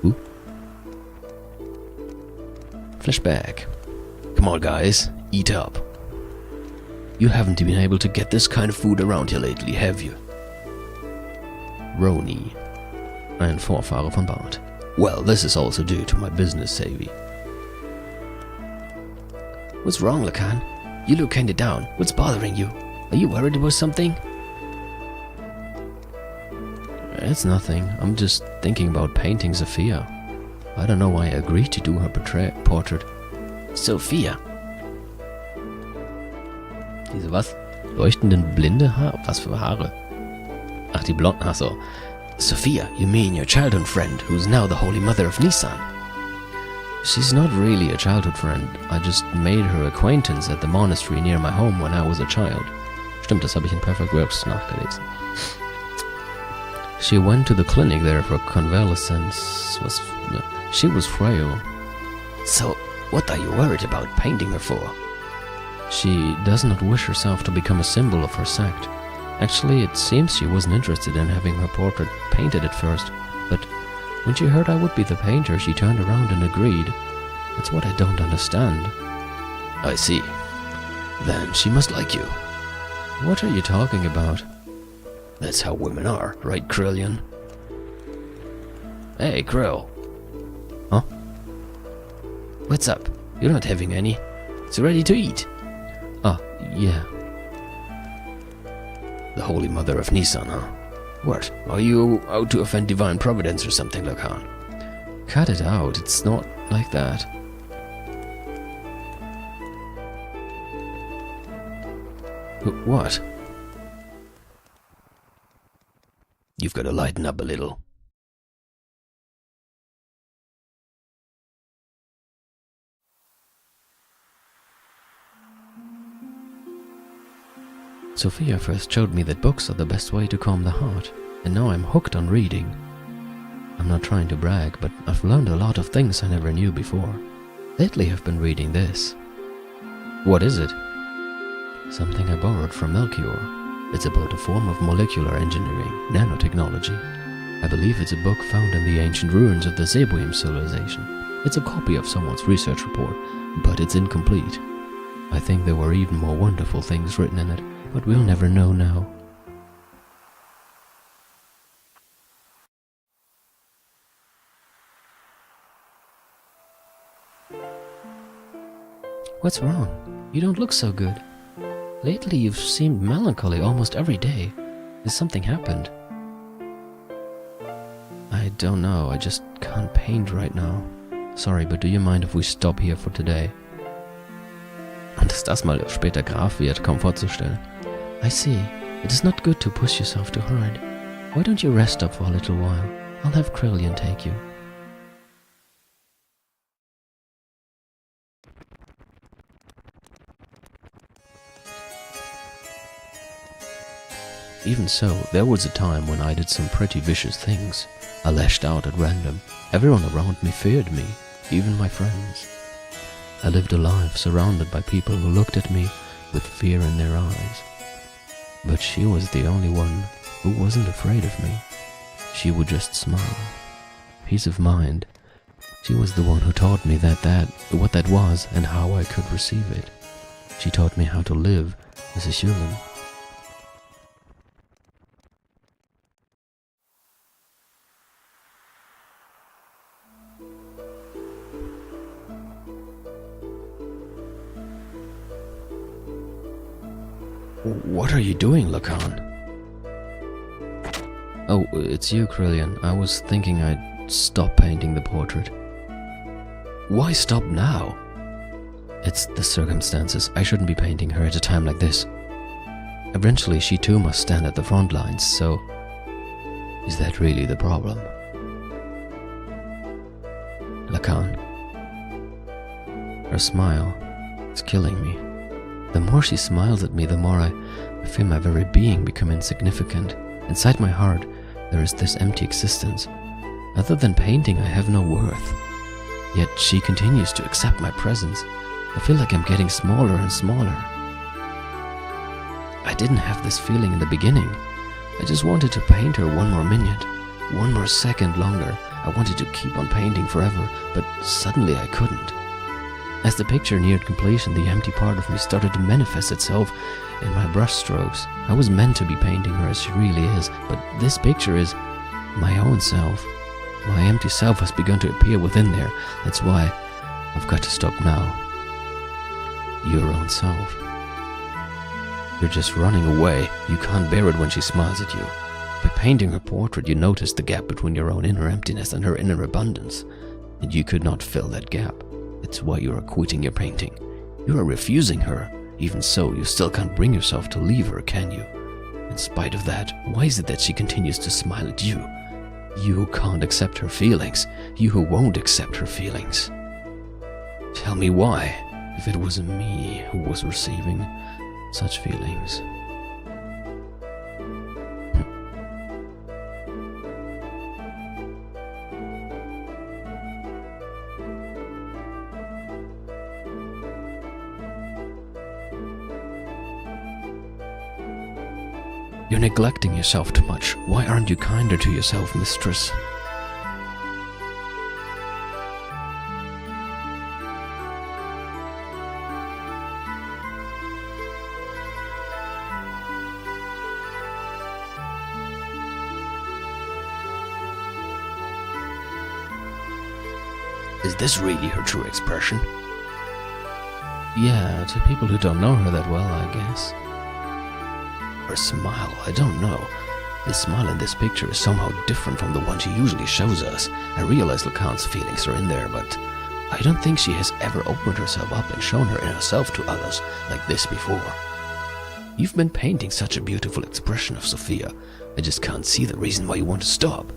Ooh. Flashback. Come on, guys, eat up. You haven't been able to get this kind of food around here lately, have you? Roni. Ein Vorfahre von Bart. Well, this is also due to my business savvy. What's wrong, Lacan? You look kinda down. What's bothering you? Are you worried about something? It's nothing. I'm just thinking about painting Sophia. I don't know why I agreed to do her portrait. Sophia. Diese was? Leuchtenden blinde Haare? Was für Haare? Ach, die blonden. Ach so. Sophia, you mean your childhood friend, who's now the Holy Mother of Nissan? She's not really a childhood friend. I just made her acquaintance at the monastery near my home when I was a child. Stimmt, das habe ich in Perfect Verbs nachgelesen. She went to the clinic there for convalescence. She was frail. So, what are you worried about painting her for? She does not wish herself to become a symbol of her sect. Actually, it seems she wasn't interested in having her portrait painted at first, but when she heard I would be the painter, she turned around and agreed. That's what I don't understand. I see. Then she must like you. What are you talking about? That's how women are, right, Krillian? Hey, Krill. Huh? What's up? You're not having any. It's ready to eat. Ah, yeah. The Holy Mother of Nissan, huh? What? Are you out to offend Divine Providence or something, Lacan? Cut it out, it's not like that. What? You've got to lighten up a little. Sophia first showed me that books are the best way to calm the heart, and now I'm hooked on reading. I'm not trying to brag, but I've learned a lot of things I never knew before. Lately I've been reading this. What is it? Something I borrowed from Melchior. It's about a form of molecular engineering, nanotechnology. I believe it's a book found in the ancient ruins of the Zebuim civilization. It's a copy of someone's research report, but it's incomplete. I think there were even more wonderful things written in it, but we'll never know now. What's wrong? You don't look so good. Lately you've seemed melancholy almost every day. Has something happened? I don't know, I just can't paint right now. Sorry, but do you mind if we stop here for today? Und dass das mal später Graf wird, kaum vorzustellen. I see. It is not good to push yourself too hard. Why don't you rest up for a little while? I'll have Krillian take you. Even so, there was a time when I did some pretty vicious things. I lashed out at random. Everyone around me feared me, even my friends. I lived a life surrounded by people who looked at me with fear in their eyes. But she was the only one who wasn't afraid of me. She would just smile. Peace of mind. She was the one who taught me what that was and how I could receive it. She taught me how to live as a human. What are you doing, Lacan? Oh, it's you, Krillian. I was thinking I'd stop painting the portrait. Why stop now? It's the circumstances. I shouldn't be painting her at a time like this. Eventually, she too must stand at the front lines, so... Is that really the problem? Lacan. Her smile is killing me. The more she smiles at me, the more I feel my very being become insignificant. Inside my heart, there is this empty existence. Other than painting, I have no worth. Yet she continues to accept my presence. I feel like I'm getting smaller and smaller. I didn't have this feeling in the beginning. I just wanted to paint her one more minute. one more second longer. I wanted to keep on painting forever, but suddenly I couldn't. As the picture neared completion, the empty part of me started to manifest itself in my brush strokes. I was meant to be painting her as she really is, but this picture is my own self. My empty self has begun to appear within there. That's why I've got to stop now. Your own self. You're just running away. You can't bear it when she smiles at you. By painting her portrait, you noticed the gap between your own inner emptiness and her inner abundance, and you could not fill that gap. That's why you are quitting your painting. You are refusing her. Even so, you still can't bring yourself to leave her, can you? In spite of that, why is it that she continues to smile at you? You who can't accept her feelings. You who won't accept her feelings. Tell me why, if it wasn't me who was receiving such feelings. You're neglecting yourself too much. Why aren't you kinder to yourself, mistress? Is this really her true expression? Yeah, to people who don't know her that well, I guess. Her smile, I don't know. The smile in this picture is somehow different from the one she usually shows us. I realize Lacan's feelings are in there, but I don't think she has ever opened herself up and shown her inner self to others like this before. You've been painting such a beautiful expression of Sophia. I just can't see the reason why you want to stop.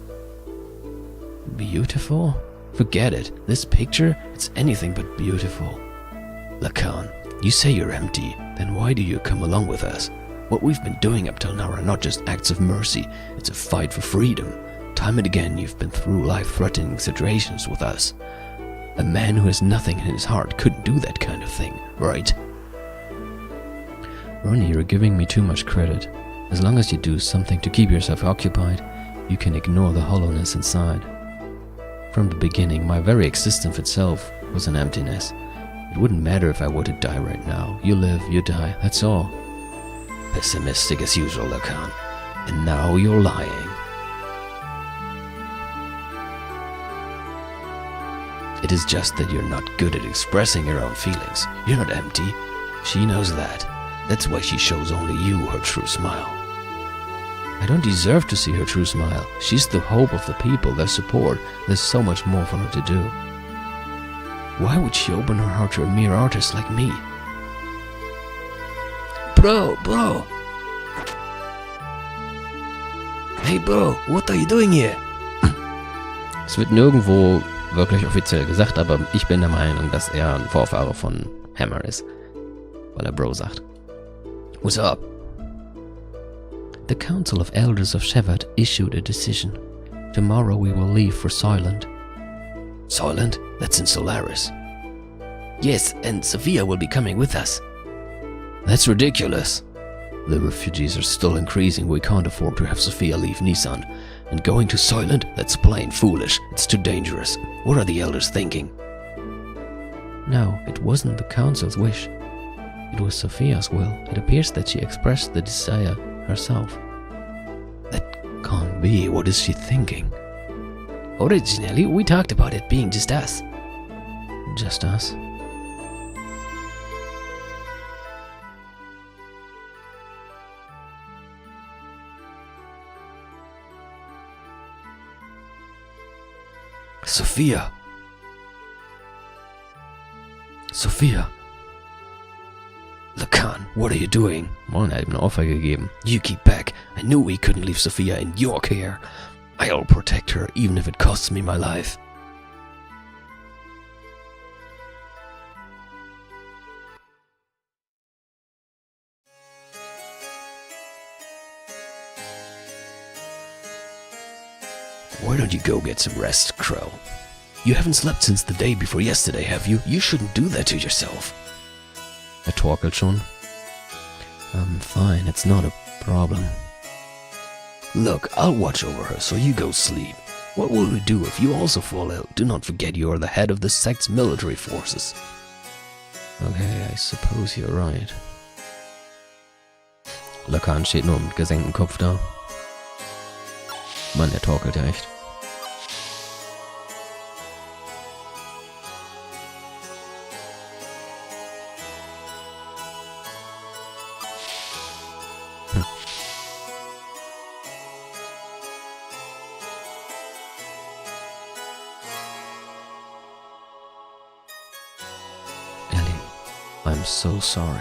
Beautiful? Forget it. This picture, it's anything but beautiful. Lacan, you say you're empty, then why do you come along with us? What we've been doing up till now are not just acts of mercy, it's a fight for freedom. Time and again you've been through life-threatening situations with us. A man who has nothing in his heart couldn't do that kind of thing, right? Ronnie, you're giving me too much credit. As long as you do something to keep yourself occupied, you can ignore the hollowness inside. From the beginning, my very existence itself was an emptiness. It wouldn't matter if I were to die right now. You live, you die, that's all. Pessimistic as usual, Lacan. And now you're lying. It is just that you're not good at expressing your own feelings. You're not empty. She knows that. That's why she shows only you her true smile. I don't deserve to see her true smile. She's the hope of the people, their support. There's so much more for her to do. Why would she open her heart to a mere artist like me? Bro! Hey Bro, what are you doing here? Es wird nirgendwo wirklich offiziell gesagt, aber ich bin der Meinung, dass er ein Vorfahre von Hammer ist, weil er Bro sagt. What's up? The Council of Elders of Shevat issued a decision. Tomorrow we will leave for Soylent. Soylent? That's in Solaris. Yes, and Sophia will be coming with us. That's ridiculous. The refugees are still increasing. We can't afford to have Sophia leave Nissan. And going to Soylent? That's plain foolish. It's too dangerous. What are the elders thinking? No, it wasn't the council's wish. It was Sophia's will. It appears that she expressed the desire herself. That can't be. What is she thinking? Originally, we talked about it being just us. Just us? Sophia! Sophia! Lacan, what are you doing? Moin, er hat ihm eine Ohrfeige gegeben. You keep back. I knew we couldn't leave Sophia in your care. I'll protect her, even if it costs me my life. Why don't you go get some rest, Crow? You haven't slept since the day before yesterday, have you? You shouldn't do that to yourself. Er torkelt schon. I'm fine, it's not a problem. Look, I'll watch over her, so you go sleep. What will we do if you also fall ill? Do not forget you are the head of the sect's military forces. Okay, I suppose you're right. Lacan steht nur mit gesenktem Kopf da. Mann, der torkelt ja echt. I'm so sorry.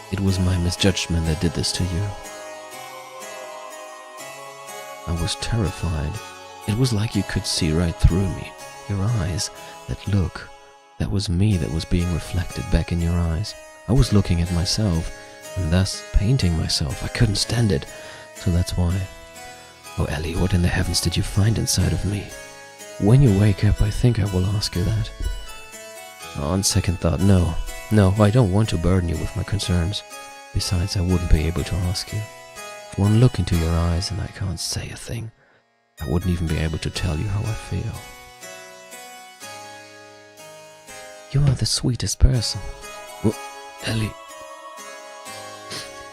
It was my misjudgment that did this to you. I was terrified. It was like you could see right through me. Your eyes, that look, that was me that was being reflected back in your eyes. I was looking at myself, and thus painting myself. I couldn't stand it, so that's why. Oh, Ellie, what in the heavens did you find inside of me? When you wake up, I think I will ask you that. On second thought, no, I don't want to burden you with my concerns. Besides, I wouldn't be able to ask you. If one look into your eyes and I can't say a thing, I wouldn't even be able to tell you how I feel. You are the sweetest person. Oh, Ellie.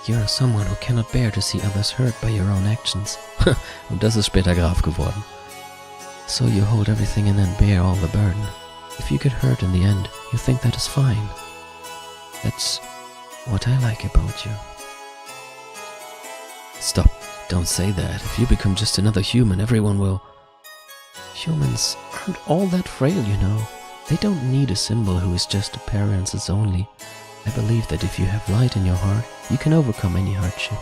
You are someone who cannot bear to see others hurt by your own actions. Und das ist später Graf geworden. So you hold everything in and bear all the burden. If you get hurt in the end, you think that is fine. That's what I like about you. Stop. Don't say that. If you become just another human, everyone will... Humans aren't all that frail, you know. They don't need a symbol who is just appearances only. I believe that if you have light in your heart, you can overcome any hardship.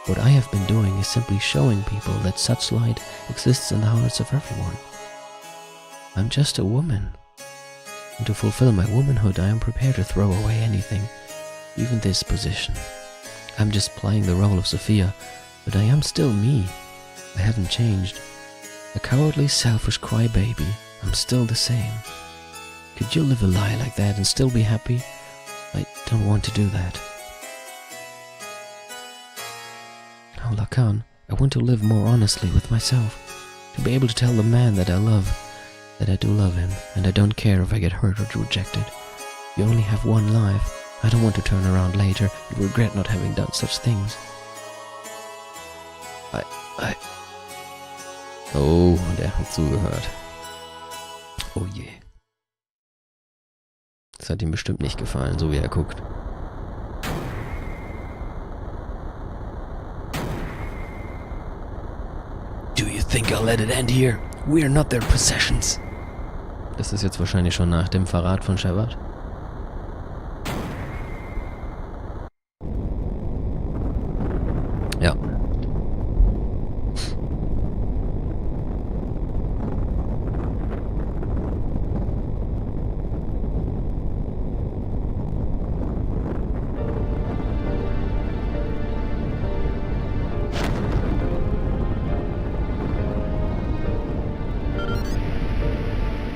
What I have been doing is simply showing people that such light exists in the hearts of everyone. I'm just a woman. And to fulfill my womanhood, I am prepared to throw away anything, even this position. I'm just playing the role of Sophia, but I am still me. I haven't changed. A cowardly, selfish crybaby, I'm still the same. Could you live a lie like that and still be happy? I don't want to do that. Now, Lacan, I want to live more honestly with myself, to be able to tell the man that I love, that I do love him, and I don't care if I get hurt or rejected. You only have one life. I don't want to turn around later and regret not having done such things. Oh, der hat zugehört. Oh je. Das hat ihm bestimmt nicht gefallen, so wie er guckt. Do you think I'll let it end here? We are not their possessions. Das ist jetzt wahrscheinlich schon nach dem Verrat von Shabbat. Ja.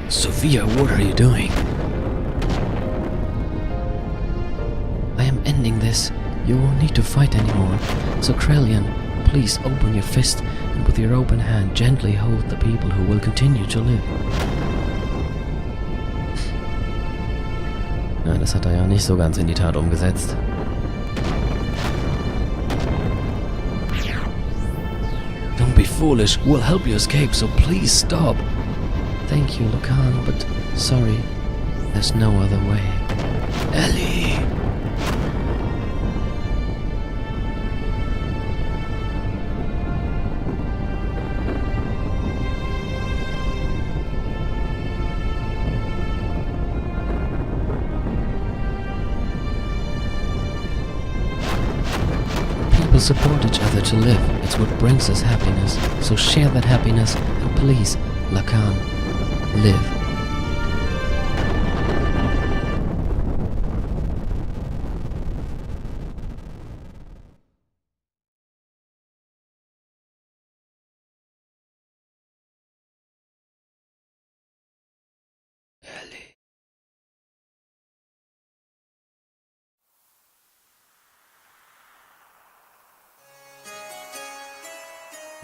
Sophia, what are you doing? I am ending this. You won't need to fight anymore. So Krelian, please open your fist and with your open hand gently hold the people who will continue to live. Ja, das hat er ja nicht so ganz in die Tat umgesetzt. Don't be foolish. We'll help you escape, so please stop. Thank you, Lacan, but sorry, there's no other way. Ellie! People support each other to live. It's what brings us happiness. So share that happiness, and please, Lacan, live. Ellie.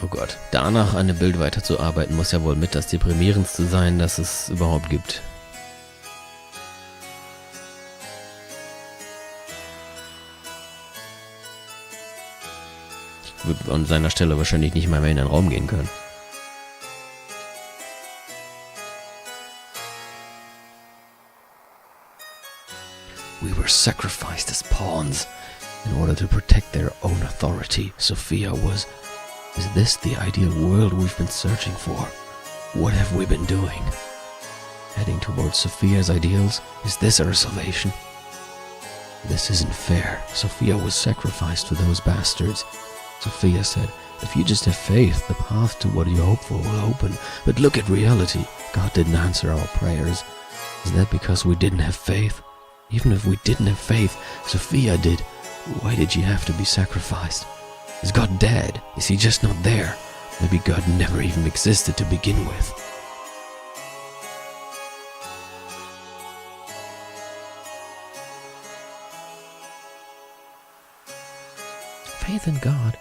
Oh Gott, danach an dem Bild weiterzuarbeiten, muss ja wohl mit das Deprimierendste sein, das es überhaupt gibt. Ich würde an seiner Stelle wahrscheinlich nicht mal mehr in den Raum gehen können. We were sacrificed as pawns in order to protect their own authority. Sophia was... Is this the ideal world we've been searching for? What have we been doing? Heading towards Sophia's ideals? Is this our salvation? This isn't fair. Sophia was sacrificed to those bastards. Sophia said, if you just have faith, the path to what you hope for will open. But look at reality. God didn't answer our prayers. Is that because we didn't have faith? Even if we didn't have faith, Sophia did. Why did she have to be sacrificed? Is God dead? Is he just not there? Maybe God never even existed to begin with. Faith in God.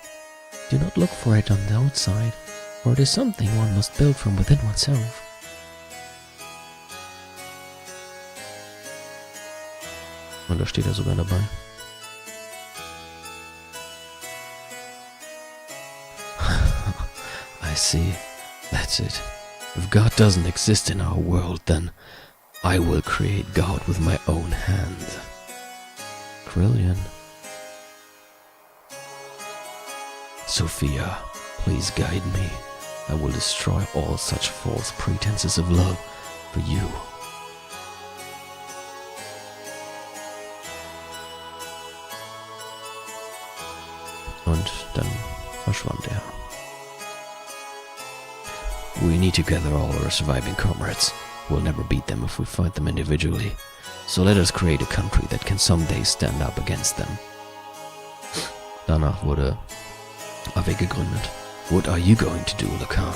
Do not look for it on the outside, for it is something one must build from within oneself. Und da steht er sogar dabei. I see. That's it. If God doesn't exist in our world, then I will create God with my own hands. Brilliant. Sophia, please guide me. I will destroy all such false pretenses of love for you. Und dann verschwand er. We need to gather all our surviving comrades. We'll never beat them if we fight them individually. So let us create a country that can someday stand up against them. Danach wurde aRdW gegründet. What are you going to do, Lacan?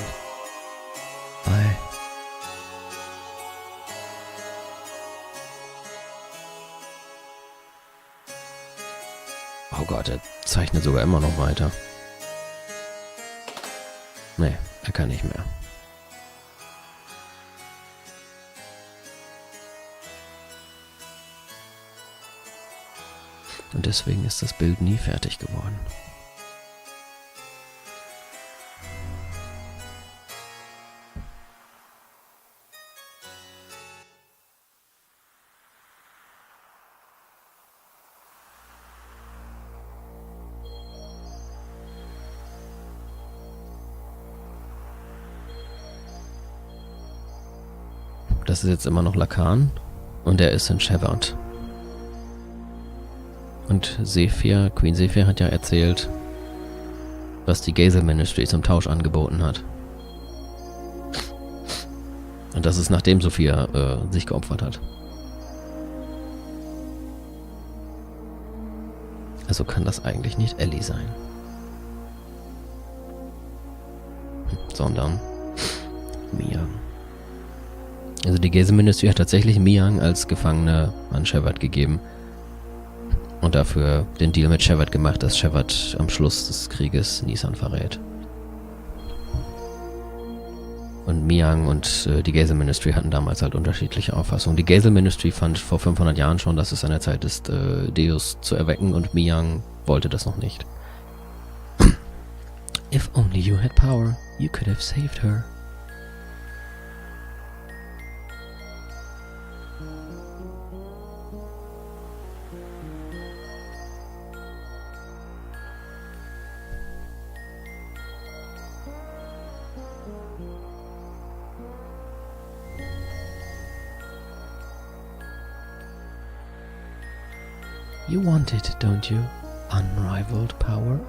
Oh Gott, er zeichnet sogar immer noch weiter. Nee, er kann nicht mehr. Und deswegen ist das Bild nie fertig geworden. Das ist jetzt immer noch Lacan und er ist in Shepard. Und Sophia, Queen Sophia hat ja erzählt, was die Gazel Ministry zum Tausch angeboten hat. Und das ist nachdem Sophia sich geopfert hat. Also kann das eigentlich nicht Ellie sein. Sondern Mia. Also die Gazel Ministry hat tatsächlich Miang als Gefangene an Shepard gegeben. Und dafür den Deal mit Shepard gemacht, dass Shepard am Schluss des Krieges Nisan verrät. Und Miang und die Gazel Ministry hatten damals halt unterschiedliche Auffassungen. Die Gazel Ministry fand vor 500 Jahren schon, dass es an der Zeit ist, Deus zu erwecken, und Miang wollte das noch nicht. If only you had power, you could have saved her. You want it, don't you? Unrivaled power?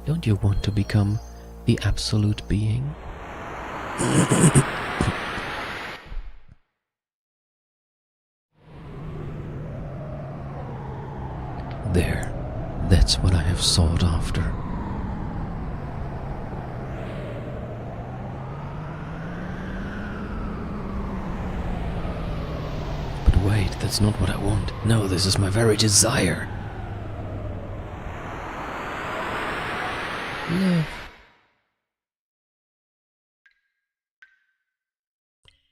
Don't you want to become the absolute being? There, that's what I have sought after. That's not what I want. No, this is my very desire. Love.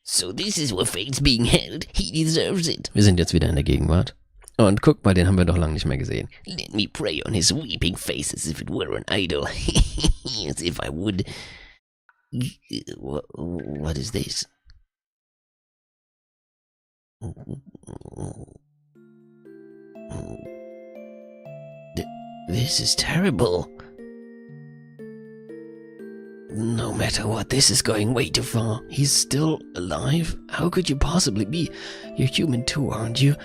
So this is where Fate's being held. He deserves it. Wir sind jetzt wieder in der Gegenwart. Und guck mal, den haben wir doch lange nicht mehr gesehen. Let me pray on his weeping face as if it were an idol. As if I would... What is this? This is terrible. No matter what, this is going way too far. He's still alive? How could you possibly be? You're human too, aren't you?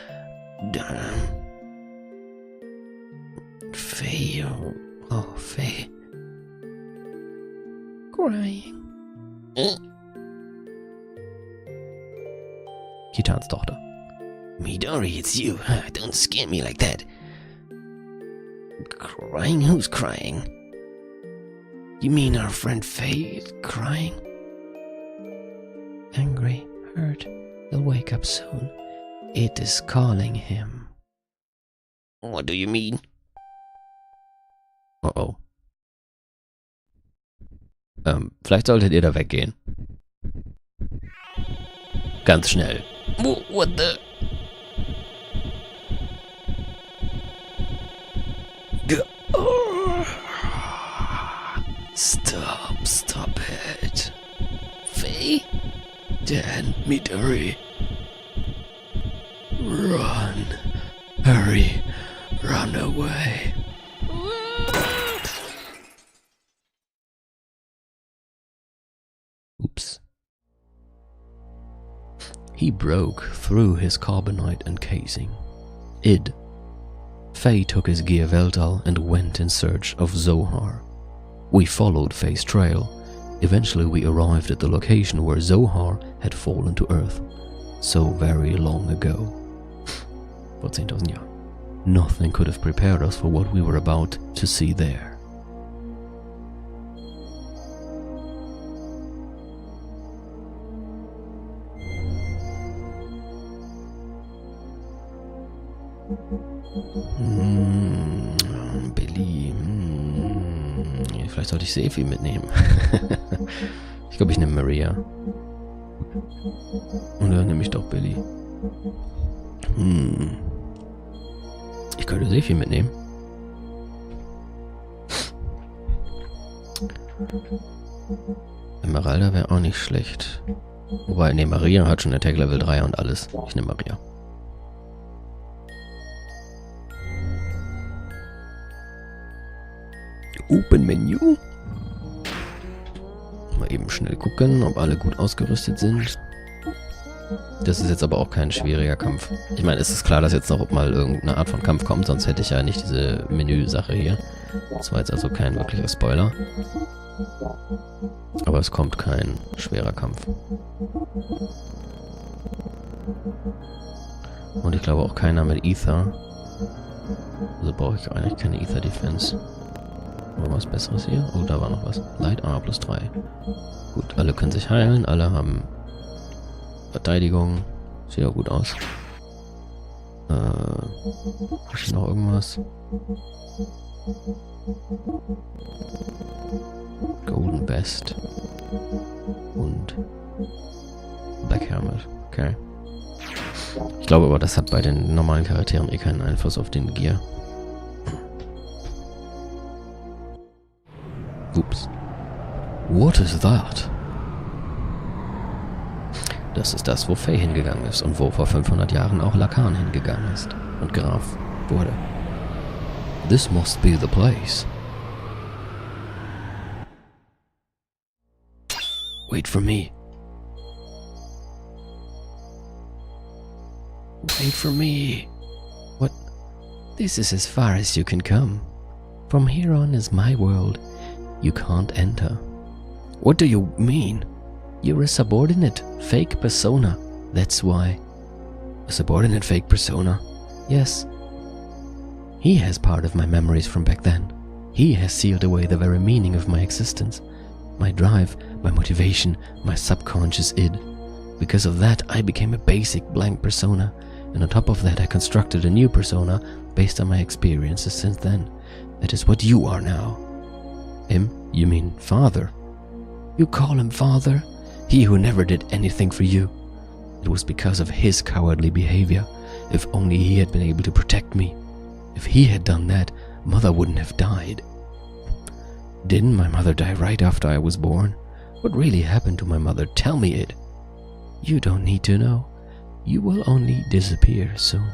Faye, oh, Faye. Crying. Kitans Tochter. Midori, it's you. Don't scare me like that. Crying? Who's crying? You mean our friend Faye is crying? Angry, hurt, he'll wake up soon. It is calling him. What do you mean? Oh. Vielleicht solltet ihr da weggehen. Ganz schnell. What the... Stop it. Faye? Dan, Midori. Run. Hurry. Run away. Oops. He broke through his carbonite encasing. Faye took his gear Veldal and went in search of Zohar. We followed Faye's trail. Eventually we arrived at the location where Zohar had fallen to Earth. So very long ago. Vor 10.000 Jahren. Nothing could have prepared us for what we were about to see there. Billy. Vielleicht sollte ich Sophia mitnehmen. Ich glaube, ich nehme Maria. Oder nehme ich doch Billy. Ich könnte Sophia mitnehmen. Emeralda wäre auch nicht schlecht. Wobei, ne, Maria hat schon Attack Level 3 und alles. Ich nehme Maria. Open Menu. Mal eben schnell gucken, ob alle gut ausgerüstet sind. Das ist jetzt aber auch kein schwieriger Kampf. Ich meine, es ist klar, dass jetzt noch mal irgendeine Art von Kampf kommt, sonst hätte ich ja nicht diese Menü-Sache hier. Das war jetzt also kein wirklicher Spoiler. Aber es kommt kein schwerer Kampf. Und ich glaube auch keiner mit Ether. Also brauche ich eigentlich keine Ether Defense. Oder was Besseres hier? Oh, da war noch was. Leid A plus 3. Gut, alle können sich heilen, alle haben Verteidigung. Sieht auch gut aus. Ist noch irgendwas? Golden Best. Und Black Helmet. Okay. Ich glaube aber, das hat bei den normalen Charakteren eh keinen Einfluss auf den Gear. Ups. What is that? Das ist das, wo Faye hingegangen ist und wo vor 500 Jahren auch Lacan hingegangen ist und Graf wurde. This must be the place. Wait for me. Wait for me. What? This is as far as you can come. From here on is my world. You can't enter. What do you mean? You're a subordinate, fake persona. That's why. A subordinate fake persona? Yes. He has part of my memories from back then. He has sealed away the very meaning of my existence. My drive, my motivation, my subconscious id. Because of that, I became a basic blank persona. And on top of that, I constructed a new persona based on my experiences since then. That is what you are now. Him? You mean father? You call him father? He who never did anything for you. It was because of his cowardly behavior. If only he had been able to protect me. If he had done that, Mother wouldn't have died. Didn't my mother die right after I was born? What really happened to my mother? Tell me it. You don't need to know. You will only disappear soon,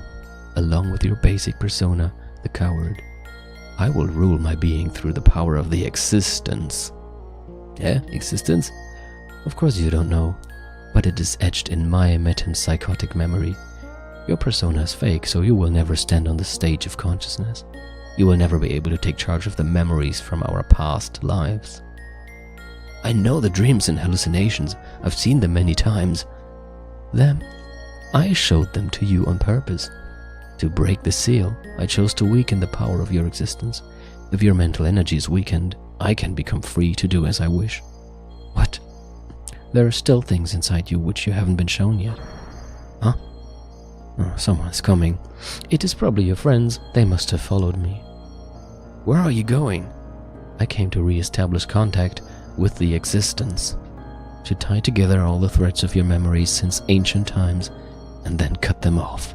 along with your basic persona, the coward. I will rule my being through the power of the existence. Yeah, existence? Of course you don't know, but it is etched in my metempsychotic memory. Your persona is fake, so you will never stand on the stage of consciousness. You will never be able to take charge of the memories from our past lives. I know the dreams and hallucinations. I've seen them many times. Them? I showed them to you on purpose. To break the seal, I chose to weaken the power of your existence. If your mental energy is weakened, I can become free to do as I wish. What? There are still things inside you which you haven't been shown yet. Huh? Oh, someone's coming. It is probably your friends. They must have followed me. Where are you going? I came to re-establish contact with the existence. To tie together all the threads of your memories since ancient times and then cut them off.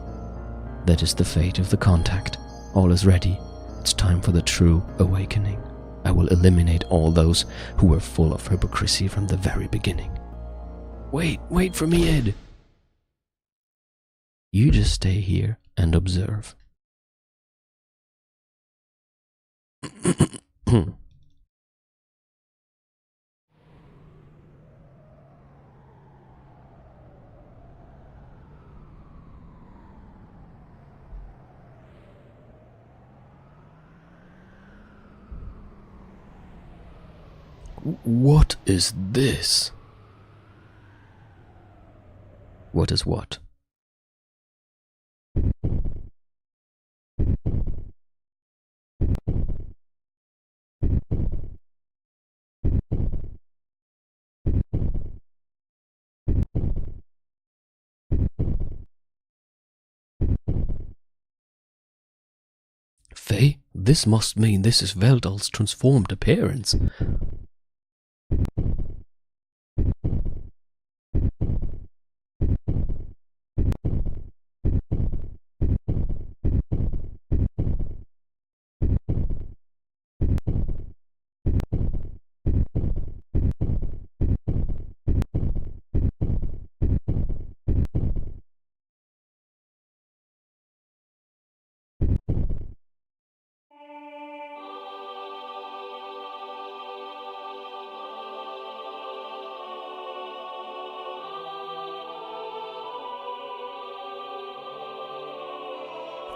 That is the fate of the contact. All is ready. It's time for the true awakening. I will eliminate all those who were full of hypocrisy from the very beginning. Wait for me, Ed. You just stay here and observe. What is this? What is what? Faye, this must mean this is Veldal's transformed appearance.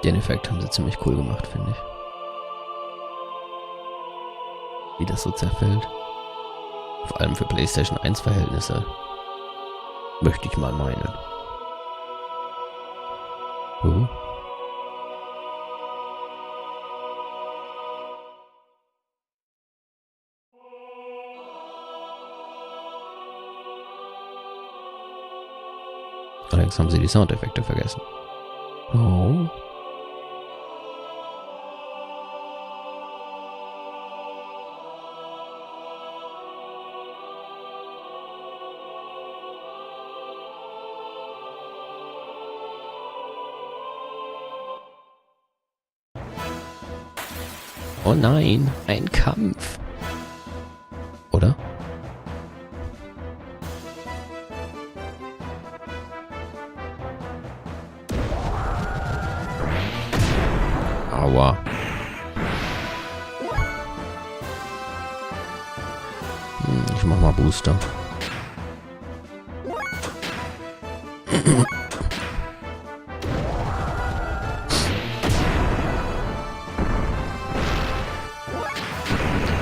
Den Effekt haben sie ziemlich cool gemacht, finde ich. Wie das so zerfällt. Vor allem für PlayStation 1 Verhältnisse. Möchte ich mal meinen. Allerdings haben sie die Soundeffekte vergessen. Oh. Oh nein, ein Kampf. Oder? Aua. Ich mach mal Booster.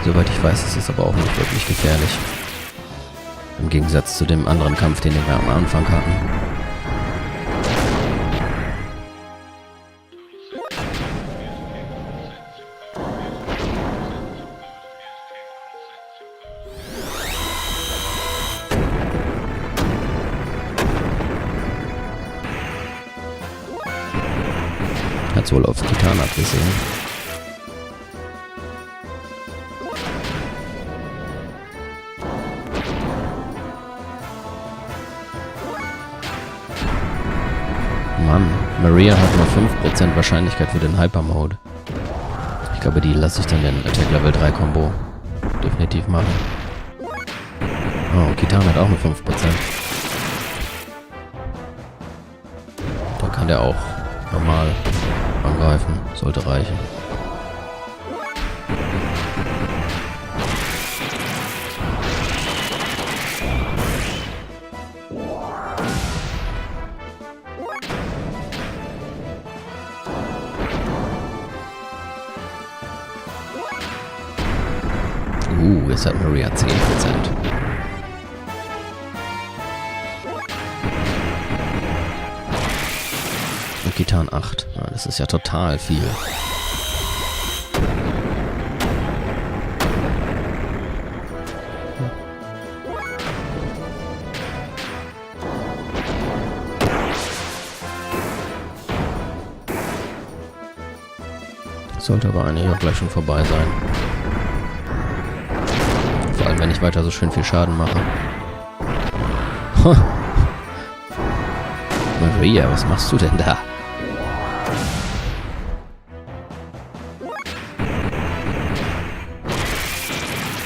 Soweit ich weiß, ist es aber auch nicht wirklich gefährlich. Im Gegensatz zu dem anderen Kampf, den wir am Anfang hatten. Hat's wohl auf Titan abgesehen. Mann, Maria hat nur 5% Wahrscheinlichkeit für den Hyper-Mode. Ich glaube, die lasse ich dann den Attack Level 3 Combo definitiv machen. Oh, Kitan hat auch nur 5%. Da kann der auch normal angreifen. Sollte reichen. Jetzt hat Maria 10%. Und Kitan 8. Ja, das ist ja total viel. Sollte aber eigentlich auch gleich schon vorbei sein. Vor allem, wenn ich weiter so schön viel Schaden mache. Maria, was machst du denn da?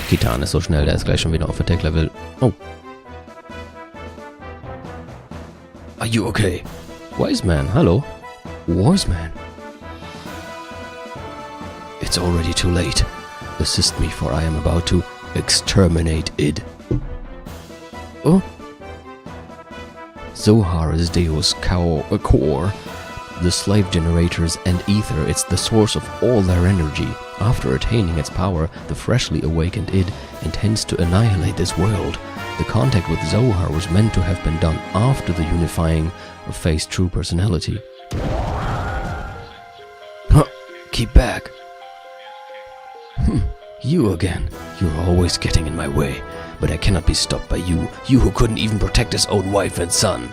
Kitan ist so schnell, der ist gleich schon wieder auf Attack Level. Oh. Are you okay? Wise Man, hallo? Wise Man. It's already too late. Assist me, for I am about to exterminate id. Oh? Zohar is Deus core, the slave generators and ether. It's the source of all their energy. After attaining its power, the freshly awakened id intends to annihilate this world. The contact with Zohar was meant to have been done after the unifying of Faye's true personality. Huh, keep back. You again. You're always getting in my way, but I cannot be stopped by you. You who couldn't even protect his own wife and son.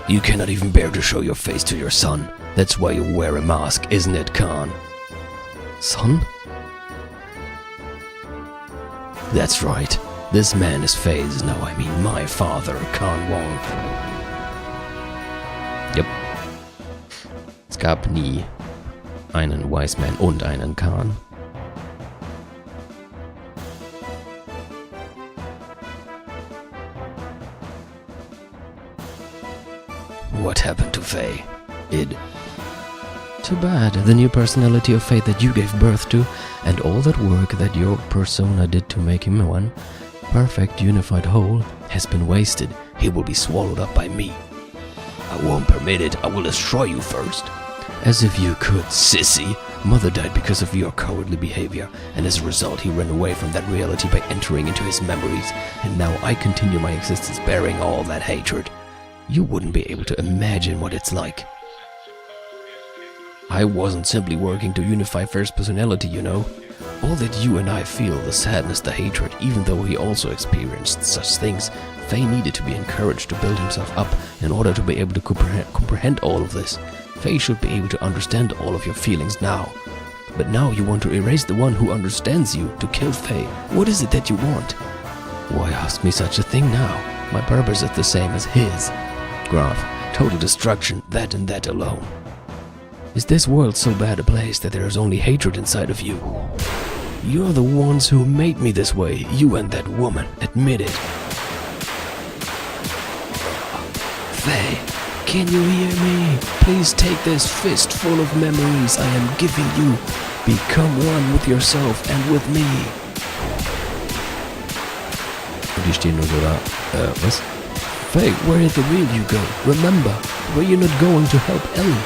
You cannot even bear to show your face to your son. That's why you wear a mask, isn't it, Khan? Son? That's right. This man is Faye's, no, I mean my father, Khan Wong. Yep. Es gab nie einen Wise Man und einen Khan. What happened to Faye? Id. Too bad. The new personality of Faye that you gave birth to, and all that work that your persona did to make him one perfect, unified whole, has been wasted. He will be swallowed up by me. I won't permit it. I will destroy you first. As if you could, sissy. Mother died because of your cowardly behavior, and as a result he ran away from that reality by entering into his memories, and now I continue my existence bearing all that hatred. You wouldn't be able to imagine what it's like. I wasn't simply working to unify Faye's personality, you know. All that you and I feel, the sadness, the hatred, even though he also experienced such things, Faye needed to be encouraged to build himself up in order to be able to comprehend all of this. Faye should be able to understand all of your feelings now. But now you want to erase the one who understands you, to kill Faye. What is it that you want? Why ask me such a thing now? My purpose is the same as his. Graph, total destruction, that and that alone. Is this world so bad a place that there is only hatred inside of you? You're the ones who made me this way, you and that woman, admit it. Faye, can you hear me? Please take this fist full of memories I am giving you. Become one with yourself and with me. Die stehen nur so da. Was? Faye, where did the real you go? Remember, were you not going to help Ellie?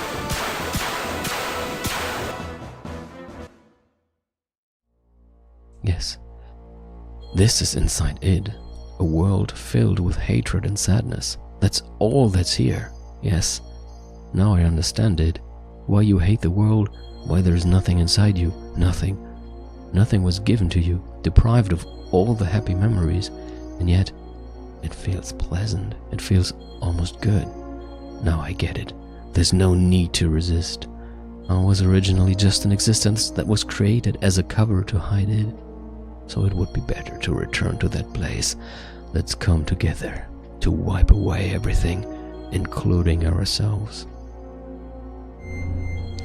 Yes. This is inside id. A world filled with hatred and sadness. That's all that's here. Yes. Now I understand it. Why you hate the world, why there is nothing inside you. Nothing. Nothing was given to you, deprived of all the happy memories, and yet it feels pleasant. It feels almost good. Now I get it. There's no need to resist. I was originally just an existence that was created as a cover to hide it, so it would be better to return to that place. Let's come together to wipe away everything, including ourselves.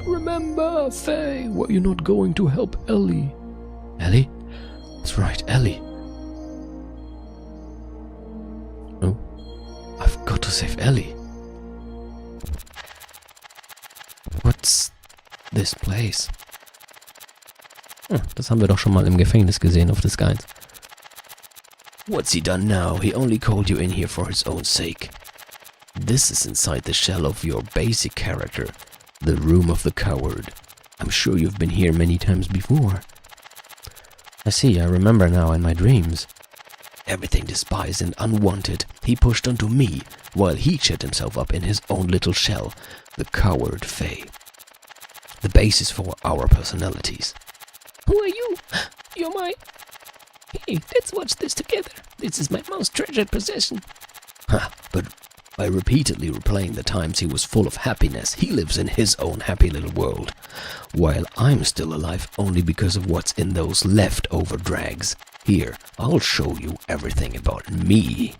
Remember, Faye, were you not going to help Ellie? Ellie? That's right, Ellie. Oh, I've got to save Ellie. What's this place? Das haben wir doch schon mal im Gefängnis gesehen auf des Guides. What's he done now? He only called you in here for his own sake. This is inside the shell of your basic character, the room of the coward. I'm sure you've been here many times before. I see, I remember now in my dreams. Everything despised and unwanted he pushed onto me, while he shut himself up in his own little shell, the coward Faye. The basis for our personalities. Who are you? You're my... Hey, let's watch this together. This is my most treasured possession. But by repeatedly replaying the times he was full of happiness, he lives in his own happy little world, while I'm still alive only because of what's in those leftover drags. Here, I'll show you everything about me.